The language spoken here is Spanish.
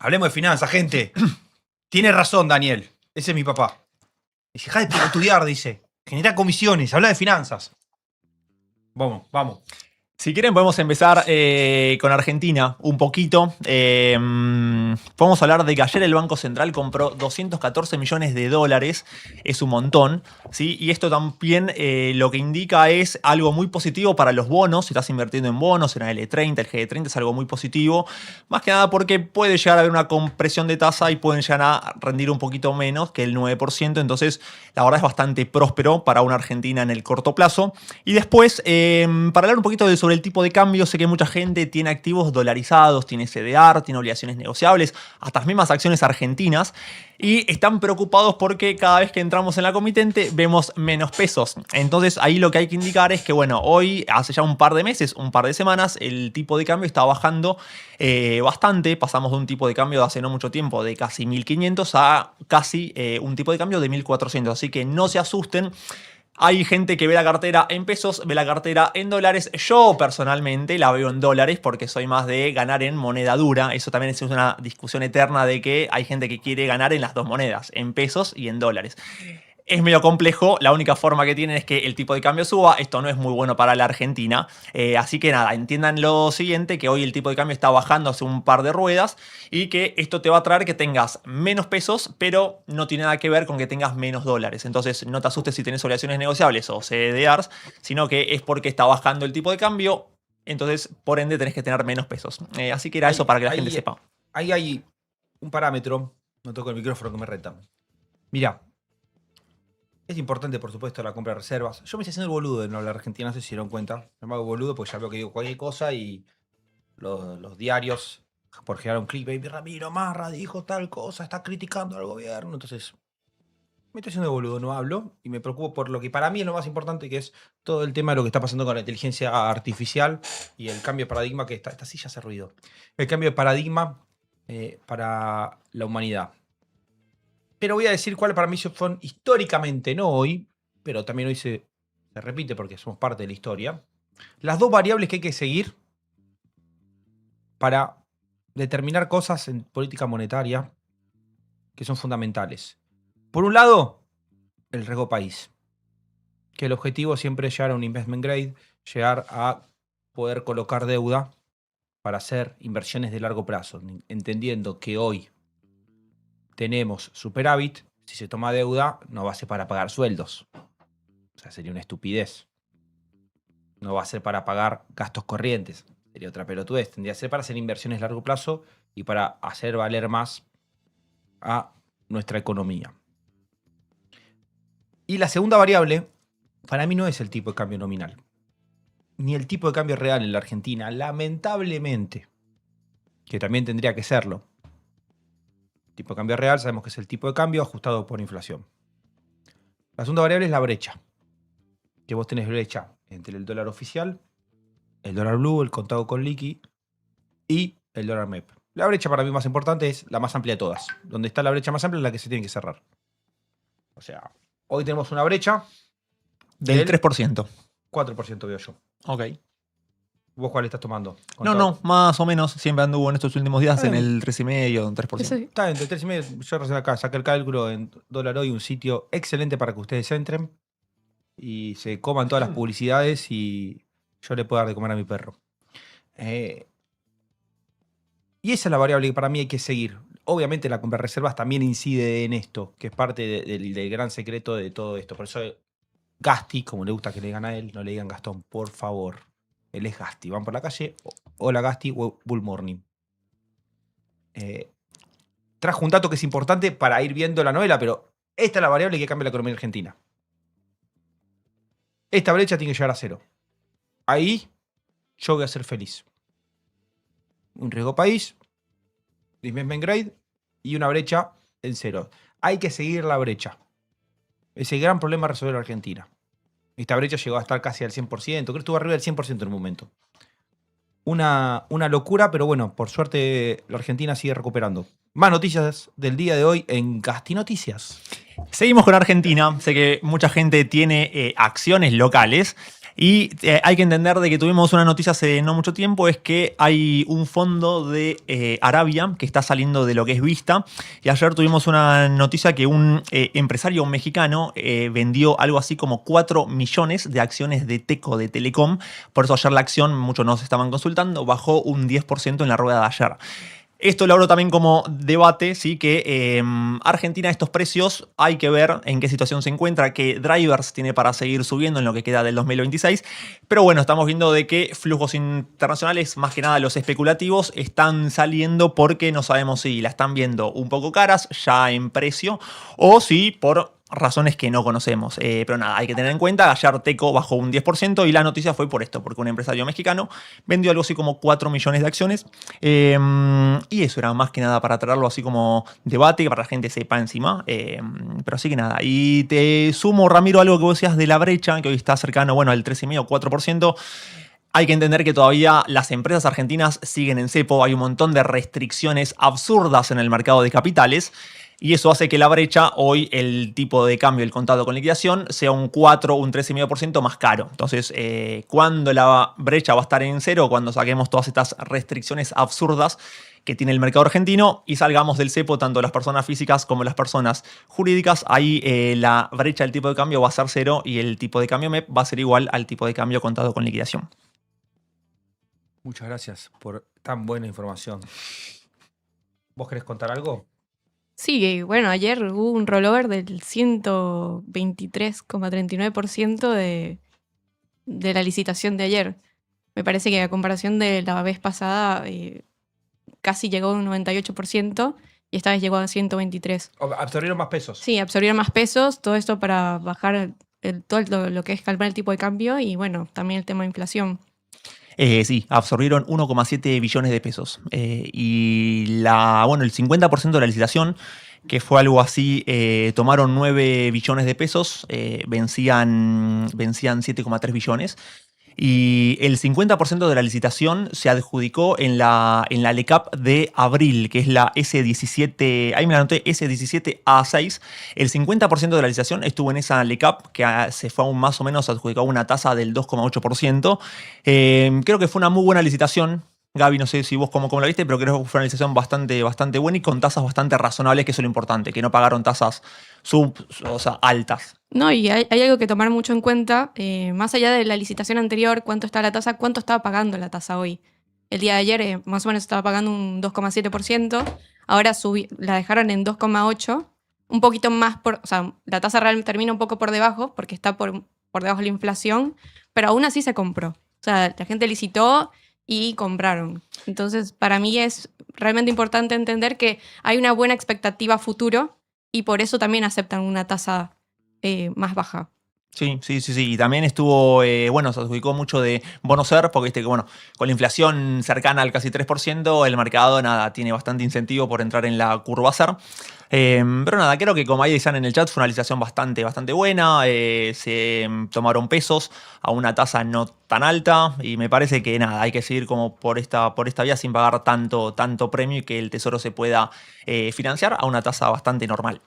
Hablemos de finanzas, gente. Tiene razón, Daniel. Ese es mi papá. Dice, deja de estudiar, dice. Genera comisiones, habla de finanzas. Vamos. Si quieren podemos empezar con Argentina un poquito. Podemos hablar de que ayer el Banco Central compró 214 millones de dólares. Es un montón, ¿sí? Y esto también lo que indica es algo muy positivo para los bonos. Si estás invirtiendo en bonos, en el L30, el G30, es algo muy positivo. Más que nada porque puede llegar a haber una compresión de tasa y pueden llegar a rendir un poquito menos que el 9%. Entonces, la verdad es bastante próspero para una Argentina en el corto plazo. Y después, para hablar un poquito sobre el tipo de cambio, sé que mucha gente tiene activos dolarizados, tiene CDR, tiene obligaciones negociables, hasta las mismas acciones argentinas, y están preocupados porque cada vez que entramos en la comitente vemos menos pesos. Entonces ahí lo que hay que indicar es que, bueno, hoy, hace ya un par de meses, un par de semanas, el tipo de cambio está bajando bastante. Pasamos de un tipo de cambio de hace no mucho tiempo de casi 1.500 a casi un tipo de cambio de 1.400. Así que no se asusten. Hay gente que ve la cartera en pesos, ve la cartera en dólares. Yo personalmente la veo en dólares porque soy más de ganar en moneda dura. Eso también es una discusión eterna de que hay gente que quiere ganar en las dos monedas, en pesos y en dólares. Es medio complejo, la única forma que tienen es que el tipo de cambio suba. Esto no es muy bueno para la Argentina. Así que nada, entiendan lo siguiente, que hoy el tipo de cambio está bajando hace un par de ruedas y que esto te va a traer que tengas menos pesos, pero no tiene nada que ver con que tengas menos dólares. Entonces no te asustes si tenés obligaciones negociables o CDRs, sino que es porque está bajando el tipo de cambio. Entonces, por ende, tenés que tener menos pesos. Así que era eso para que la gente sepa. Ahí hay un parámetro. No toco el micrófono que me retan. Mira. Es importante, por supuesto, la compra de reservas. Yo me estoy haciendo el boludo de no hablar de Argentina, no sé si se dieron cuenta. No me hago boludo porque ya veo que digo cualquier cosa y los diarios, por generar un clickbait, Ramiro Marra dijo tal cosa, está criticando al gobierno. Entonces, me estoy haciendo el boludo, no hablo y me preocupo por lo que para mí es lo más importante, que es todo el tema de lo que está pasando con la inteligencia artificial y el cambio de paradigma que esta silla hace ruido. El cambio de paradigma para la humanidad. Pero voy a decir cuáles para mí son históricamente, no hoy, pero también hoy se repite porque somos parte de la historia, las dos variables que hay que seguir para determinar cosas en política monetaria que son fundamentales. Por un lado, el riesgo país, que el objetivo siempre es llegar a un investment grade, llegar a poder colocar deuda para hacer inversiones de largo plazo, entendiendo que hoy tenemos superávit. Si se toma deuda, no va a ser para pagar sueldos. O sea, sería una estupidez. No va a ser para pagar gastos corrientes. Sería otra pelotudez. Tendría que ser para hacer inversiones a largo plazo y para hacer valer más a nuestra economía. Y la segunda variable, para mí no es el tipo de cambio nominal, ni el tipo de cambio real en la Argentina, lamentablemente, que también tendría que serlo. Tipo de cambio real sabemos que es el tipo de cambio ajustado por inflación. La segunda variable es la brecha. Que vos tenés brecha entre el dólar oficial, el dólar blue, el contado con liqui y el dólar MEP. La brecha para mí más importante es la más amplia de todas. Donde está la brecha más amplia es la que se tiene que cerrar. O sea, hoy tenemos una brecha del 3%. 4% veo yo. Ok. ¿Vos cuál estás tomando? No, más o menos. Siempre anduvo en estos últimos días en el 3,5%, 3%. Sí. Está entre 3,5%. Yo recién acá saqué el cálculo en Dólar Hoy, un sitio excelente para que ustedes entren y se coman todas las publicidades y yo le puedo dar de comer a mi perro. Y esa es la variable que para mí hay que seguir. Obviamente la compra de reservas también incide en esto, que es parte del gran secreto de todo esto. Por eso Gasti, como le gusta que le digan a él, no le digan Gastón, por favor. Él es Gasti. Van por la calle, hola Gasti, Bull Morning. Trajo un dato que es importante para ir viendo la novela, pero esta es la variable que cambia la economía argentina. Esta brecha tiene que llegar a cero. Ahí yo voy a ser feliz. Un riesgo país, investment grade y una brecha en cero. Hay que seguir la brecha. Es el gran problema a resolver en Argentina. Esta brecha llegó a estar casi al 100%. Creo que estuvo arriba del 100% en un momento. Una locura, pero bueno, por suerte la Argentina sigue recuperando. Más noticias del día de hoy en Gasti Noticias. Seguimos con Argentina. Sé que mucha gente tiene acciones locales. Y hay que entender de que tuvimos una noticia hace no mucho tiempo, es que hay un fondo de Arabia que está saliendo de lo que es Vista. Y ayer tuvimos una noticia que un empresario mexicano vendió algo así como 4 millones de acciones de Teco, de Telecom. Por eso ayer la acción, muchos nos estaban consultando, bajó un 10% en la rueda de ayer. Esto lo hablo también como debate, ¿sí? Que Argentina, estos precios, hay que ver en qué situación se encuentra, qué drivers tiene para seguir subiendo en lo que queda del 2026. Pero bueno, estamos viendo de que flujos internacionales, más que nada los especulativos, están saliendo porque no sabemos si la están viendo un poco caras ya en precio o si por razones que no conocemos. Pero nada, hay que tener en cuenta, ayer Teco bajó un 10% y la noticia fue por esto, porque un empresario mexicano vendió algo así como 4 millones de acciones. Y eso era más que nada para traerlo así como debate, que para la gente sepa encima. Pero así que nada. Y te sumo, Ramiro, algo que vos decías de la brecha, que hoy está cercano, bueno, al 3,5 o 4%. Hay que entender que todavía las empresas argentinas siguen en cepo, hay un montón de restricciones absurdas en el mercado de capitales y eso hace que la brecha, hoy el tipo de cambio, el contado con liquidación, sea un 4 o un 3,5% más caro. Entonces, ¿cuándo la brecha va a estar en cero? Cuando saquemos todas estas restricciones absurdas que tiene el mercado argentino y salgamos del cepo, tanto las personas físicas como las personas jurídicas, ahí la brecha del tipo de cambio va a ser cero y el tipo de cambio MEP va a ser igual al tipo de cambio contado con liquidación. Muchas gracias por tan buena información. ¿Vos querés contar algo? Sí, bueno, ayer hubo un rollover del 123,39% de la licitación de ayer. Me parece que a comparación de la vez pasada casi llegó a un 98% y esta vez llegó a 123%. Absorbieron más pesos. Sí, absorbieron más pesos, todo esto para bajar todo lo que es calmar el tipo de cambio y bueno, también el tema de inflación. Sí, absorbieron 1,7 billones de pesos. Y bueno, el 50% de la licitación, que fue algo así, tomaron 9 billones de pesos, vencían 7,3 billones. Y el 50% de la licitación se adjudicó en la LECAP de abril, que es la S17, ahí me la anoté, S17A6. El 50% de la licitación estuvo en esa LECAP, que se fue aún más o menos adjudicó una tasa del 2,8%. Creo que fue una muy buena licitación. Gaby, no sé si vos cómo la viste, pero creo que fue una licitación bastante buena y con tasas bastante razonables, que eso es lo importante, que no pagaron tasas altas. No, y hay algo que tomar mucho en cuenta, más allá de la licitación anterior, cuánto está la tasa, cuánto estaba pagando la tasa hoy. El día de ayer más o menos estaba pagando un 2,7%, ahora la dejaron en 2,8%, un poquito más, o sea, la tasa real termina un poco por debajo, porque está por debajo de la inflación, pero aún así se compró. O sea, la gente licitó y compraron. Entonces, para mí es realmente importante entender que hay una buena expectativa a futuro y por eso también aceptan una tasa más baja. Sí. Y también estuvo, se adjudicó mucho de bono SER, porque viste que, bueno, con la inflación cercana al casi 3%, el mercado, nada, tiene bastante incentivo por entrar en la curva SER. Pero nada, creo que como ahí decían en el chat, fue una licitación bastante buena. Se tomaron pesos a una tasa no tan alta y me parece que nada, hay que seguir como por esta vía sin pagar tanto premio y que el tesoro se pueda financiar a una tasa bastante normal.